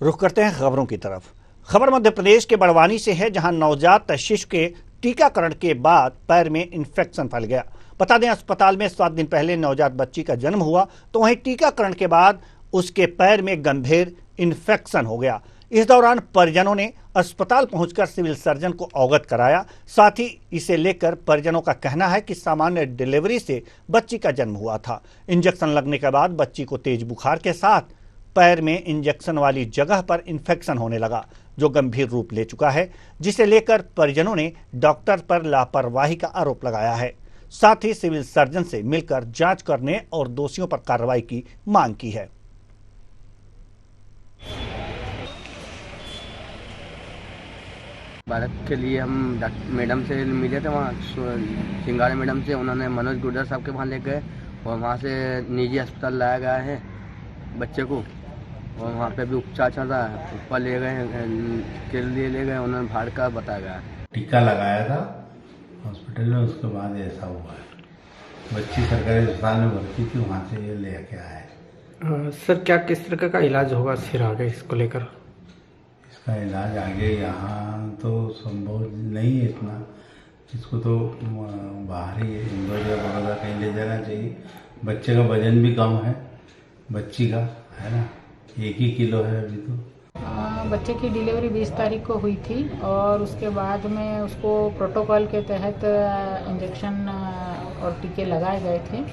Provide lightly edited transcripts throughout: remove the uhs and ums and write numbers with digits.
रुख करते हैं खबरों की तरफ। खबर मध्य प्रदेश के बड़वानी से है, जहां नवजात शिशु के टीकाकरण के बाद पैर में इंफेक्शन फैल गया। बता दें, अस्पताल में 7 दिन पहले नवजात बच्ची का जन्म हुआ, तो वहीं टीकाकरण के बाद उसके पैर में गंभीर इंफेक्शन हो गया। इस दौरान परिजनों ने अस्पताल पहुंचकर सिविल सर्जन को अवगत कराया। साथ ही इसे लेकर परिजनों का कहना है कि सामान्य डिलीवरी से बच्ची का जन्म हुआ था। इंजेक्शन लगने के बाद बच्ची को तेज बुखार के साथ पैर में इंजेक्शन वाली जगह पर इंफेक्शन होने लगा, जो गंभीर रूप ले चुका है, जिसे लेकर परिजनों ने डॉक्टर पर लापरवाही का आरोप लगाया है। साथ ही सिविल सर्जन से मिलकर जांच करने और दोषियों पर कार्रवाई की मांग की है। बालक के लिए हम मैडम से मिले थे, वहाँ सिंगारे मैडम से। उन्होंने मनोज गुर्जर साहब के वहाँ ले गए और वहाँ से निजी अस्पताल लाया गया है बच्चे को, और वहाँ पे भी उपचार चल रहा है। ऊपर ले गए के लिए ले गए, उन्होंने भाड़ का बताया गया। टीका लगाया था हॉस्पिटल में, उसके बाद ऐसा हुआ है। बच्ची सरकारी अस्पताल में भर्ती थी, वहाँ से ये लेके आए। सर, क्या किस तरह का इलाज होगा फिर आगे इसको लेकर? इसका इलाज आगे यहाँ तो संभव नहीं है इतना, इसको तो बाहर ही इंदौर या बड़ौदा कहीं ले जाना चाहिए। बच्चे का वजन भी कम है, बच्ची का, है ना, 1 ही किलो है अभी तो। बच्चे की डिलीवरी 20 तारीख को हुई थी और उसके बाद में उसको प्रोटोकॉल के तहत इंजेक्शन और टीके लगाए गए थे।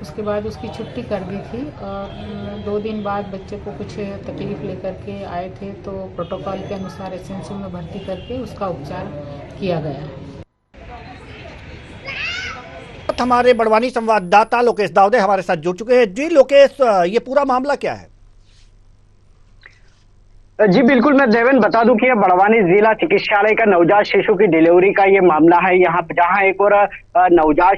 उसके बाद उसकी छुट्टी कर दी थी और 2 दिन बाद बच्चे को कुछ तकलीफ लेकर के आए थे, तो प्रोटोकॉल के अनुसार एसएनसी में भर्ती करके उसका उपचार किया गया है। हमारे बड़वानी संवाददाता लोकेश दाऊदे हमारे साथ जुड़ चुके हैं। जी लोकेश, ये पूरा मामला क्या है? जी बिल्कुल, मैं देवेन बता दूं कि यह बड़वानी जिला चिकित्सालय का नवजात शिशु की डिलीवरी का ये मामला है। यहाँ जहाँ एक और नवजात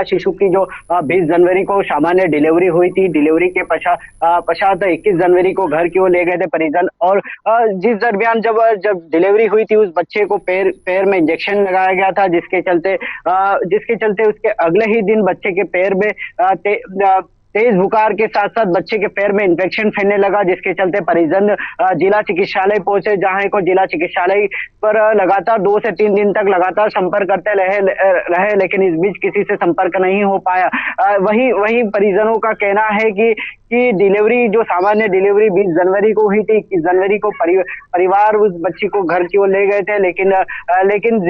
शिशु की जो 20 जनवरी को सामान्य डिलीवरी हुई थी, डिलीवरी के पश्चात 21 जनवरी को घर की ओर ले गए थे परिजन, और जिस दरमियान जब डिलीवरी हुई थी, उस बच्चे को पैर में इंजेक्शन लगाया गया था, जिसके चलते उसके अगले ही दिन बच्चे के पैर में तेज बुखार के साथ साथ बच्चे के पैर में इंफेक्शन फैलने लगा, जिसके चलते परिजन जिला चिकित्सालय पहुंचे, जहां एक जिला चिकित्सालय पर लगातार 2 से 3 दिन तक लगातार संपर्क करते रहे, लेकिन इस बीच किसी से संपर्क नहीं हो पाया। वही परिजनों का कहना है कि डिलीवरी, जो सामान्य डिलीवरी 20 जनवरी को हुई थी, 21 जनवरी को परिवार उस बच्ची को घर की ओर ले गए थे, लेकिन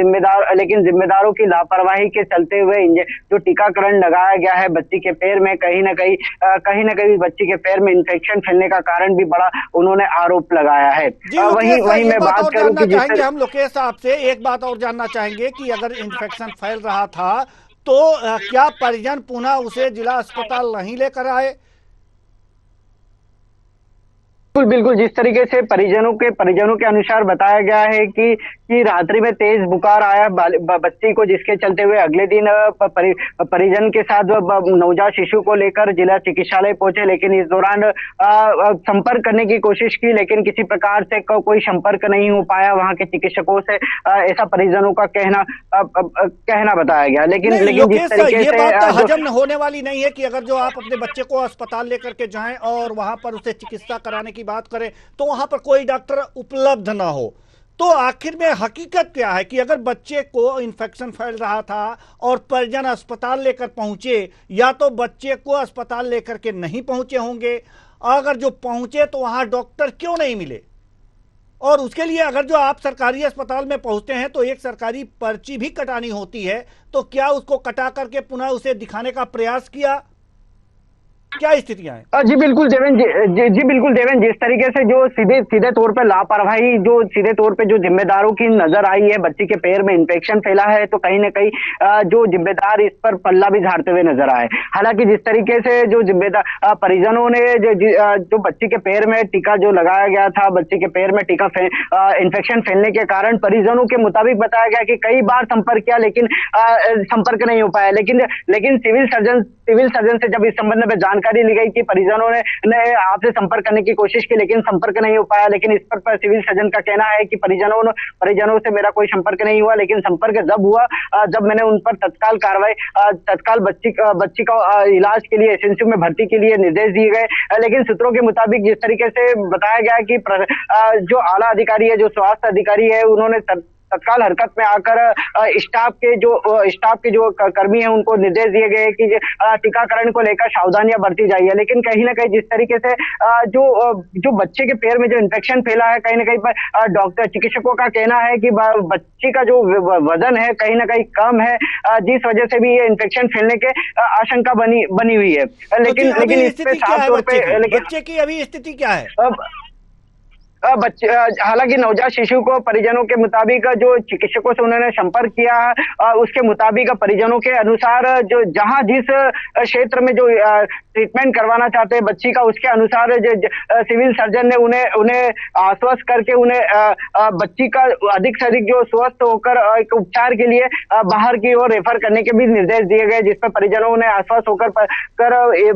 जिम्मेदारों की लापरवाही के चलते हुए जो टीकाकरण लगाया गया है बच्ची के पैर में, कहीं ना कहीं बच्ची के पैर में इंफेक्शन फैलने का कारण भी बड़ा उन्होंने आरोप लगाया है। वही मैं बात करूं कि चाहेंगे हम लोकेश साहब से एक बात और जानना चाहेंगे कि अगर इंफेक्शन फैल रहा था तो क्या परिजन पुनः उसे जिला अस्पताल नहीं लेकर आए? बिल्कुल, जिस तरीके से परिजनों के अनुसार बताया गया है कि रात्रि में तेज बुखार आया बच्ची को, जिसके चलते हुए अगले दिन परिजन के साथ नवजात शिशु को लेकर जिला चिकित्सालय पहुंचे, लेकिन इस दौरान संपर्क करने की कोशिश की, लेकिन किसी प्रकार से कोई संपर्क नहीं हो पाया वहां के चिकित्सकों से, ऐसा परिजनों का कहना बताया गया। लेकिन जिस तरीके ये से बात हजम होने वाली नहीं है कि अगर जो आप अपने बच्चे को अस्पताल लेकर के जाएं और वहां पर उसे चिकित्सा कराने की बात करें तो वहां पर कोई डॉक्टर उपलब्ध ना हो, तो आखिर में हकीकत क्या है कि अगर बच्चे को इंफेक्शन फैल रहा था और परिजन अस्पताल लेकर पहुंचे, या तो बच्चे को अस्पताल लेकर के नहीं पहुंचे होंगे, अगर जो पहुंचे तो वहां डॉक्टर क्यों नहीं मिले? और उसके लिए अगर जो आप सरकारी अस्पताल में पहुंचते हैं तो एक सरकारी पर्ची भी कटानी होती है, तो क्या उसको कटा करके पुनः उसे दिखाने का प्रयास किया? क्या स्थितियां हैं? जी बिल्कुल देवेन, जिस तरीके से जो सीधे तौर पे लापरवाही, जो सीधे तौर पे जो जिम्मेदारों की नजर आई है, बच्ची के पैर में इंफेक्शन फैला है, तो कहीं ना कहीं जो जिम्मेदार इस पर पल्ला भी झाड़ते हुए नजर आए। हालांकि जिस तरीके से जो जिम्मेदार परिजनों ने जो बच्ची के पैर में टीका जो लगाया गया था, बच्ची के पैर में टीका इंफेक्शन फैलने के कारण परिजनों के मुताबिक बताया गया कि कई बार संपर्क किया, लेकिन संपर्क नहीं हो पाया। लेकिन सिविल सर्जन से जब इस संबंध में जानकारी जानकारी ली गई कि परिजनों ने आपसे संपर्क करने की कोशिश की, लेकिन संपर्क नहीं हो पाया। लेकिन इस पर सिविल सर्जन का कहना है कि परिजनों से मेरा कोई संपर्क नहीं हुआ, लेकिन संपर्क जब हुआ जब मैंने उन पर तत्काल बच्ची का इलाज के लिए एसएनसीयू में भर्ती के लिए निर्देश दिए गए। लेकिन सूत्रों के मुताबिक जिस तरीके से बताया गया कि जो आला अधिकारी है, जो स्वास्थ्य अधिकारी है, उन्होंने तत्काल हरकत में आकर स्टाफ के जो कर्मी हैं उनको निर्देश दिए गए कि टीकाकरण को लेकर सावधानियां बरती जाइए। लेकिन कहीं ना कहीं जिस तरीके से जो बच्चे के पैर में जो इन्फेक्शन फैला है, कहीं ना कहीं पर चिकित्सकों का कहना है कि बच्ची का जो वजन है कहीं ना कहीं कम है, जिस वजह से भी ये इन्फेक्शन फैलने के आशंका बनी हुई है। लेकिन इस पे साफ तौर पे बच्चे की अभी स्थिति क्या है? हालांकि नवजात शिशु को परिजनों के मुताबिक जो चिकित्सकों से उन्होंने संपर्क किया है उसके मुताबिक परिजनों के अनुसार जो जहां जिस क्षेत्र में जो ट्रीटमेंट करवाना चाहते हैं बच्ची का, उसके अनुसार सिविल सर्जन ने उन्हें आश्वस्त करके उन्हें बच्ची का अधिक से अधिक जो स्वस्थ होकर एक उपचार के लिए बाहर की ओर रेफर करने के भी निर्देश दिए गए, जिस पर परिजनों ने आश्वस्त होकर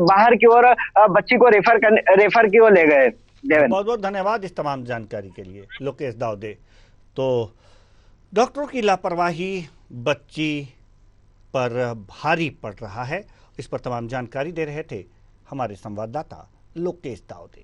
बाहर की ओर बच्ची को रेफर की ओर ले गए। बहुत बहुत धन्यवाद इस तमाम जानकारी के लिए लोकेश दाऊदे। तो डॉक्टरों की लापरवाही बच्ची पर भारी पड़ रहा है, इस पर तमाम जानकारी दे रहे थे हमारे संवाददाता लोकेश दाऊदे।